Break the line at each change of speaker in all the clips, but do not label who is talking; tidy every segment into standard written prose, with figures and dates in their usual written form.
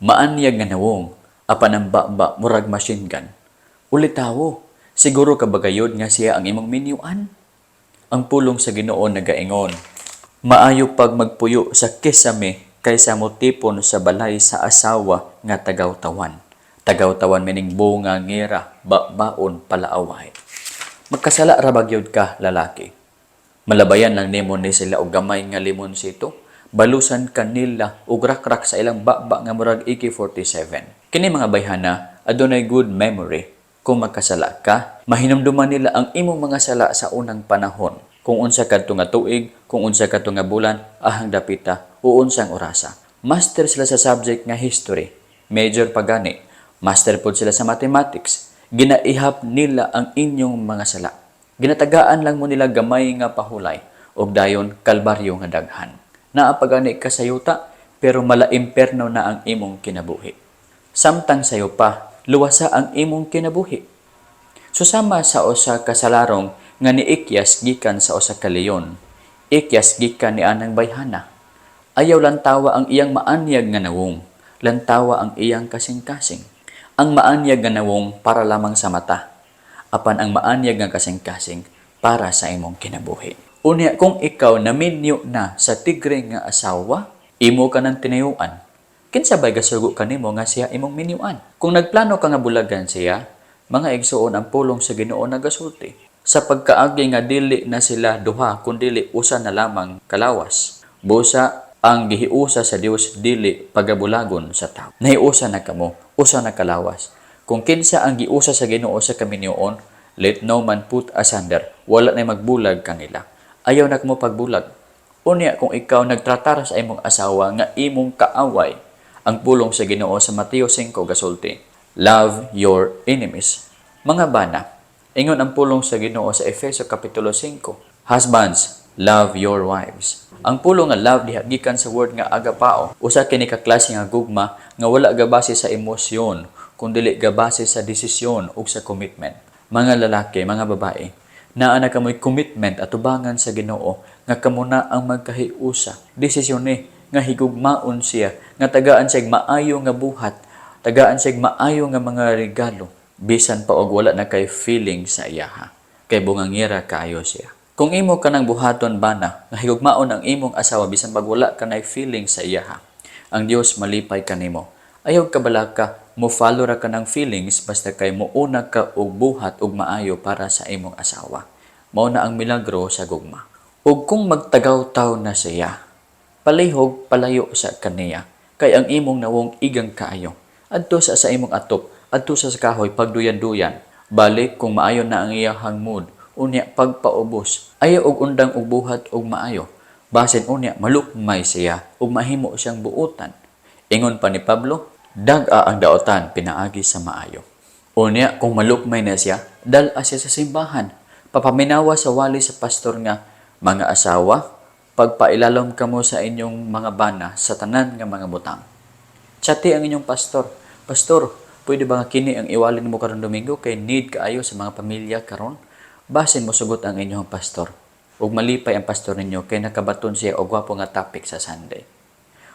Maanyag nga nawong, apan ang baba murag machine gun. Ulitawo, siguro kabagayod nga siya ang imong minyuan. Ang pulong sa Ginoo nagaingon, maayo pag magpuyo sa kisame kaysa mo tipon sa balay sa asawa nga tagaw-tawan. Tagaw-tawan meaning bunga, ngira, baon, palaaway. Magkasala ra bagyod ka, lalaki. Malabayan lang nimo ni sila og gamay nga limonsito. Balusan kanila og rakrak sa ilang baba nga murag AK-47. Kini mga bayhana, adunay good memory. Kung magkasala ka, mahinumduman nila ang imong mga sala sa unang panahon. Kung unsa kadto nga tuig, kung unsa kadto nga bulan, ahang dapita, o unsang orasa. Master sila sa subject nga history. Major pagani. Master pod sila sa mathematics. Ginaihap nila ang inyong mga sala. Ginatagaan lang mo nila gamay nga pahulay ug dayon kalbaryo nga daghan. Naapagani ka sa yuta pero malaimperno na ang imong kinabuhi. Samtang sayo pa luwasa ang imong kinabuhi. Susama sa usa ka salarong nga niikyas gikan sa usa ka leyon. Ikyas gikan ni anang bayhana. Ayaw lantawa ang iyang maanyag nga nawong. Lantawa ang iyang kasing-kasing. Ang maanyag nga nawong para lamang sa mata. Apan ang maanyag nga kasing-kasing para sa imong kinabuhi. Unya kung ikaw naminyo na sa tigre nga asawa, imo ka ng tinayuan. Kinsa bay gasugo kanimo nga siya imong minyuan? Kung nagplano ka nga bulagan siya, mga igsuon ang pulong sa Ginoo nagasulti. Sa pagkaagi nga dili na sila duha kundili usa na lamang kalawas. Busa ang gihiusa sa Dios dili pagabulagon sa tao. Nahiusa na kamo, usa na kalawas. Kung kinsa ang giusa sa Ginoo sa kaminyoon, let no man put asunder. Wala na magbulag kanila. Ayaw na kamo pagbulag. Unya kung ikaw nagtratar sa imong asawa nga imong kaaway, ang pulong sa Ginoo sa Mateo 5 gasulti, love your enemies. Mga bana, ingon ang pulong sa Ginoo sa Efeso kapitulo 5, husbands, love your wives. Ang pulong nga love diha gikan sa word nga agapao, usa kini ka klase nga gugma nga wala gabase sa emosyon, kundi gabase sa desisyon ug sa commitment. Mga lalaki, mga babae, naa na kamoy commitment at tubangan sa Ginoo nga kamo na ang magkahiusa. Desisyon ni nga higugmaon siya, nga tagaan siya maayo nga buhat, tagaan siya maayo nga mga regalo, bisan pa og wala na kay feeling sa iyaha. Kay bungangira kaayo siya. Kung imo ka ng buhaton bana, nga higugmaon ang imong asawa bisan pag wala ka na feeling sa iyaha, ang Dios malipay kanimo. Ayaw ka bala ka, mo follow ra ka ng feelings basta kay muuna ka og buhat og maayo para sa imong asawa. Mao na ang milagro sa gugma. Ug kung magtagaw-taw na siya, palihog palayo sa kaniya, kay ang imong nawong igang kaayo. Adto sa imong atop, adto sa kahoy pagduyan-duyan, balik kung maayo na ang iyahang mood, unya pagpaubos, ayaw og undang og buhat og maayo. Basin unya malukmay siya ug mahimo siyang buutan. Ingon pa ni Pablo, dag-a ang daotan pinaagi sa maayo. Unya kung malukmay na siya, dal-a siya sa simbahan. Papaminawa sa wali sa pastor nga, mga asawa, pagpailalom kamo sa inyong mga bana sa tanan nga mga butang. Chati ang inyong pastor. Pastor, pwede ba nga kini ang iwalin mo karon Domingo kay need kaayo sa mga pamilya karon? Basin mo sugot ang inyong pastor. Ug malipay ang pastor ninyo kay nakabaton siya og gwapo nga topic sa Sunday.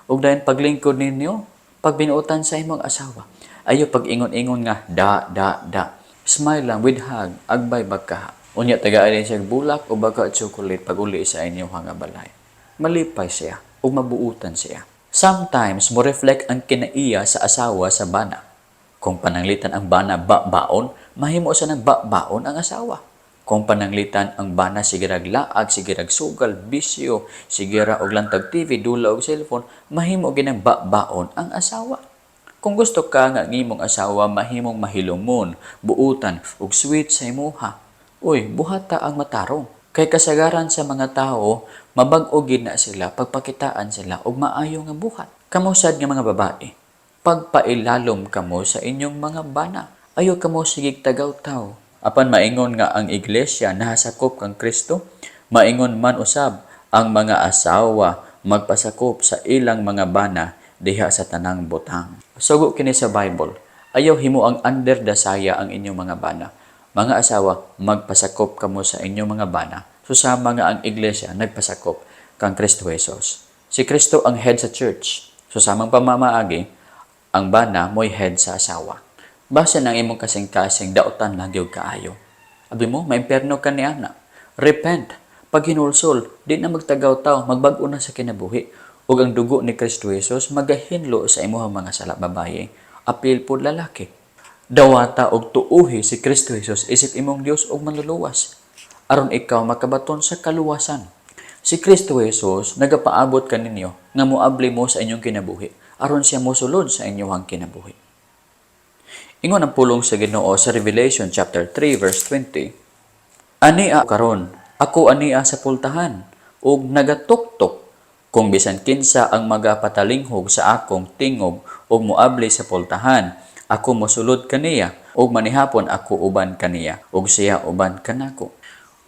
Ug dayon paglingkod ninyo, pagbinuotan sa imong asawa, ayo pag-ingon-ingon nga da. Smile lang with hug, agbay bagkaha. Unya tagaan din siya bulak o baga at chocolate pag uli sa inyong nga balay. Malipay siya o mabuutan siya. Sometimes mo reflect ang kinaiya sa asawa sa bana. Kung pananglitan ang bana baon, mahimo sa ng baon ang asawa. Kung pananglitan ang bana sigirag laag, sigirag sugal, bisyo, sigira og lantag TV, dula og cellphone, mahimo ginang baon ang asawa. Kung gusto ka nga ngimong asawa mahimong mahilumon, buutan ug sweet sa imuha, uy, buhata ang matarong. Kay kasagaran sa mga tao, mabag-o gid na sila, pagpakitaan sila og maayo nga buhat. Kamo sad nga mga babae, pagpailalom kamo sa inyong mga bana. Ayo kamo sigig tagaw-taw. Apan maingon nga ang iglesia nahasakop kang Kristo, maingon man usab ang mga asawa magpasakop sa ilang mga bana diha sa tanang butang. Sugo kini sa Bible, ayaw himo ang under dasaya ang inyong mga bana. Mga asawa, magpasakop kamo sa inyong mga bana. Susama nga ang iglesia nagpasakop kang Kristo Jesus. Si Kristo ang head sa church. Susamang pamamaagi, ang bana mo'y head sa asawa. Base ng imong kasing-kasing dautan lang gyud kaayo. Abi mo, maimperno ka ni ana. Repent. Pag hinulsol, di na magtagaw tao, magbag-o na sa kinabuhi. Ug ang dugo ni Kristo Jesus magahinlo sa imuhang mga sala babaye. Apil po lalaki. Dawata og tuuhi si Kristo Jesus isip imong Dios og manluluwas. Aron ikaw makabaton sa kaluwasan. Si Kristo Jesus nagapaabot kaninyo nga moabli mo sa inyong kinabuhi aron siya mosulod sa inyong kinabuhi. Ingon ang pulong sa Ginoo sa Revelation chapter 3 verse 20. Ania karon, ako ania sa pultahan ug nagatuktok kung bisan kinsa ang magapatalinghog sa akong tingog ug moabli sa pultahan, ako mosulod kaniya ug manihapon ako uban kaniya ug siya uban kanako.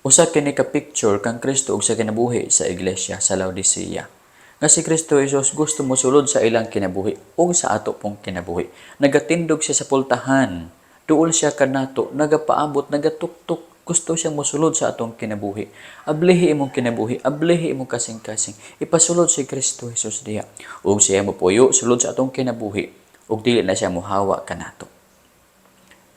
Usa kini ka picture kang Kristo ug sa kinabuhi sa iglesia sa Laodicea. Nga si Kristo Jesus gusto mo sulod sa ilang kinabuhi o sa ato pong kinabuhi. Nagatindog siya sa pultahan. Duol siya kanato, nagapaabot, nagatuktok. Gusto siya mosulod sa atong kinabuhi. Ablihi imong kinabuhi, ablihi imong kasing-kasing. Ipasulod si Kristo Jesus diha. Ug siya mo puyo sulod sa atong kinabuhi. Ug dili na siya mohawa kanato.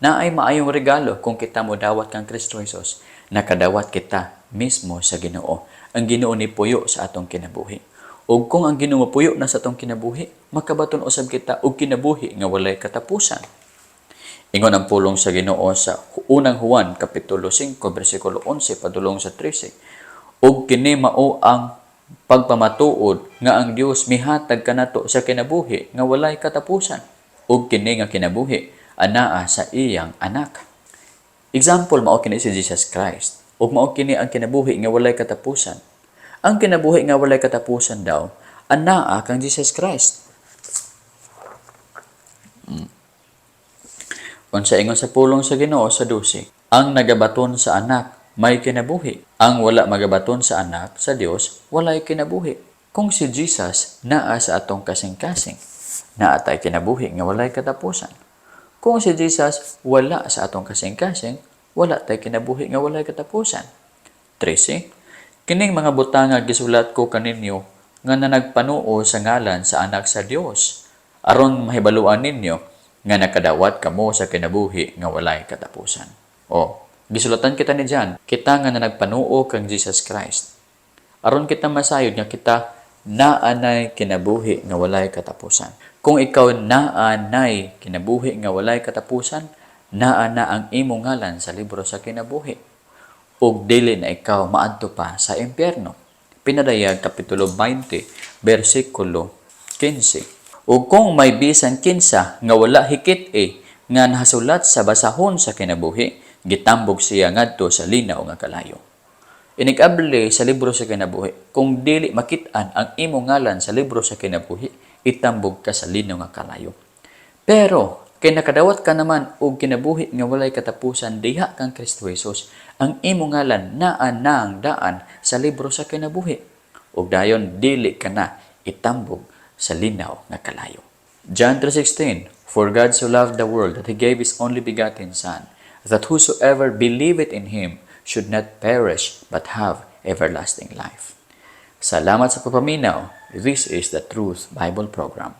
Naay maayong regalo kung kita mo dawat kang Kristo Jesus. Nakadawat kita mismo sa Ginoo. Ang Ginoo ni puyo sa atong kinabuhi. Ug kung ang Ginoo puyo na sa atong kinabuhi, makabaton usab kita og kinabuhi nga walay katapusan. Ingon ang pulong sa Ginoo sa unang Juan kapitulo 5 bersikulo 11 padulong sa 13. Ug kini mao ang pagpamatuod nga ang Dios mihatag kanato sa kinabuhi nga walay katapusan. Ug kini nga kinabuhi anaa sa iyang anak. Example mao kini si Jesus Christ. Ug mao kini ang kinabuhi nga walay katapusan. Ang kinabuhi nga walay katapusan daw anaa kang Jesus Christ. Unsa ingon sa pulong sa Ginoo sa 12, ang nagabaton sa anak may kinabuhi. Ang wala magabaton sa anak sa Dios walay kinabuhi. Kung si Jesus naa sa atong kasing-kasing, naa tay kinabuhi nga walay katapusan. Kung si Jesus wala sa atong kasing-kasing, wala tay kinabuhi nga walay katapusan. 13. Kining mga butang nga gisulat ko kaninyo nga nagpanuo sa ngalan sa anak sa Dios, aron mahibaluan ninyo nga nakadawat kamo sa kinabuhi nga walay katapusan. O, gisulatan kita ni John, kita nga nagpanuo kang Jesus Christ. Aron kita masayod nga kita naanay kinabuhi nga walay katapusan. Kung ikaw naanay kinabuhi nga walay katapusan, naana ang imong ngalan sa libro sa kinabuhi. Ug dili na ikaw maadto pa sa impyerno. Pinadayag kapitulo 20 bersikulo 15. Ug kung may bisan kinsa nga wala hikit nga nahasulat sa basahon sa kinabuhi, gitambog siya ngadto sa linaw nga kalayo. Inig-abli sa libro sa kinabuhi, kung dili makit-an ang imong ngalan sa libro sa kinabuhi, itambog ka sa linaw nga kalayo. Pero kay nakadawat ka naman og kinabuhi nga walay katapusan diha kang Kristo Jesus, ang imong ngalan naa nang daan sa libro sa kinabuhi. Ug dayon dili ka na itambog sa linaw nga kalayo. John 3:16, For God so loved the world that He gave His only begotten Son, that whosoever believeth in Him should not perish but have everlasting life. Salamat sa pagpaminaw. This is the Truth Bible Program.